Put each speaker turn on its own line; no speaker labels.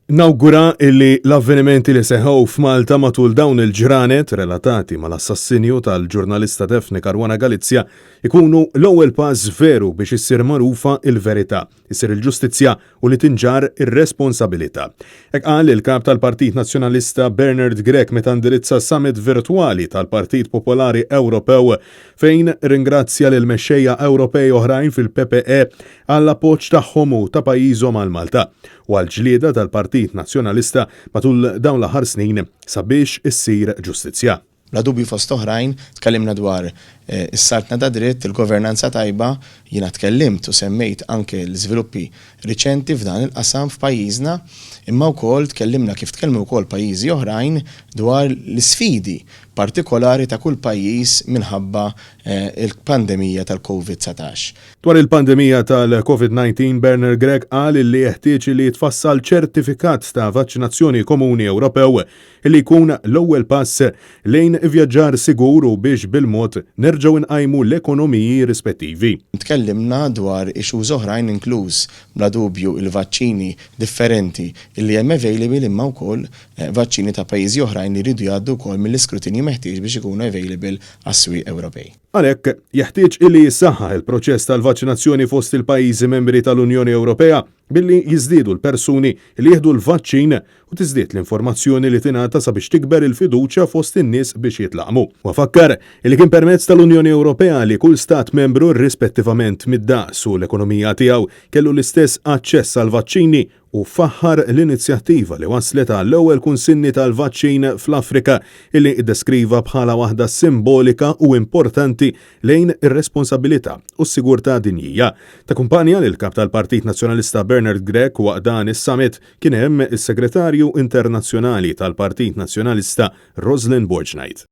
Nawgura illi l-avvenimenti li seħħu f'Malta matul dawn il-ġranet relatati mal-assassinju tal-ġurnalista Daphne Caruana Galizia ikunu l-ewwel pass veru biex issir magħrufa il-verità, issir il-ġustizzja u li tinġar ir-responsabilità. Hekk qal il-kap tal-Partit Nazzjonalista Bernard Grech meta indirizza summit virtwali tal-Partit Popolari Ewropew fejn ringrazzja lil mexxejja Ewropej oħrajn fil-PPE għall-appoġġ tagħhom u ta' pajjiżhom għal Malta u għall-ġlieda tal-Partit Nazzjonalista matul dawn l-aħħar snin sabiex issir ġustizzja.
Bla dubju fost oħrajn tkellimna dwar is-sartna ta' dritt, il-governanza tajba, jiena tkellimt u semmejt anke l-iżviluppi riċenti f'dan il-qasam f'pajjiżna, imma wkoll tkellimna kif tkellmu wkoll pajjiżi oħrajn dwar l-isfidi partikolari ta' kull pajjiż minħabba il-pandemija tal-COVID-19.
Dwar il-pandemija tal-COVID-19, Bernard Grech qal li jeħtieġ li jitfassal ċertifikat ta' vaċċinazzjoni komuni Ewropew li jkun l-ewwel pass lejn vjaġġar siguru biex bil-mod nerġgħu nqajmu l-ekonomiji rispettivi.
Tkellimna dwar issues oħrajn inkluż bla dubju il-vaċċini differenti li hemm available imma wkoll vaċċini ta' pajjiżi oħrajn li jridu jgħaddu wkoll mill-iskrutinju meħtieġ biex ikunu available għas-swieq Ewropej.
Għalhekk jeħtieġ illi jissaħħaħ il-proċess tal-vaċċinazzjoni fost il-pajjiżi membri tal-Unjoni Ewropea billi jiżdiedu l-persuni li jieħdu l-vaċċin u tiżdied l-informazzjoni li tingħata sabiex tikber il-fiduċja fost in-nies biex jitlaqmu. U fakkar li kien permezz tal-Unjoni Ewropea li kull stat membru rispettivament mid-daqs u l-ekonomija tiegħu kellu l-istess aċċess għal vaċċini u faħħar l-inizjattiva li waslet għall-ewwel kunsinni tal-vaċċin fl-Afrika illi iddeskriva bħala waħda simbolika u importanti lejn ir-responsabilità u s-sigurtà dinjija. Ta' kumpanja lil kap tal-Partit Nazzjonalista Bernard Grech waqt dan is-summit kien hemm is-Segretarju Internazzjonali tal-Partit Nazzjonalista Rosalind Borchnight.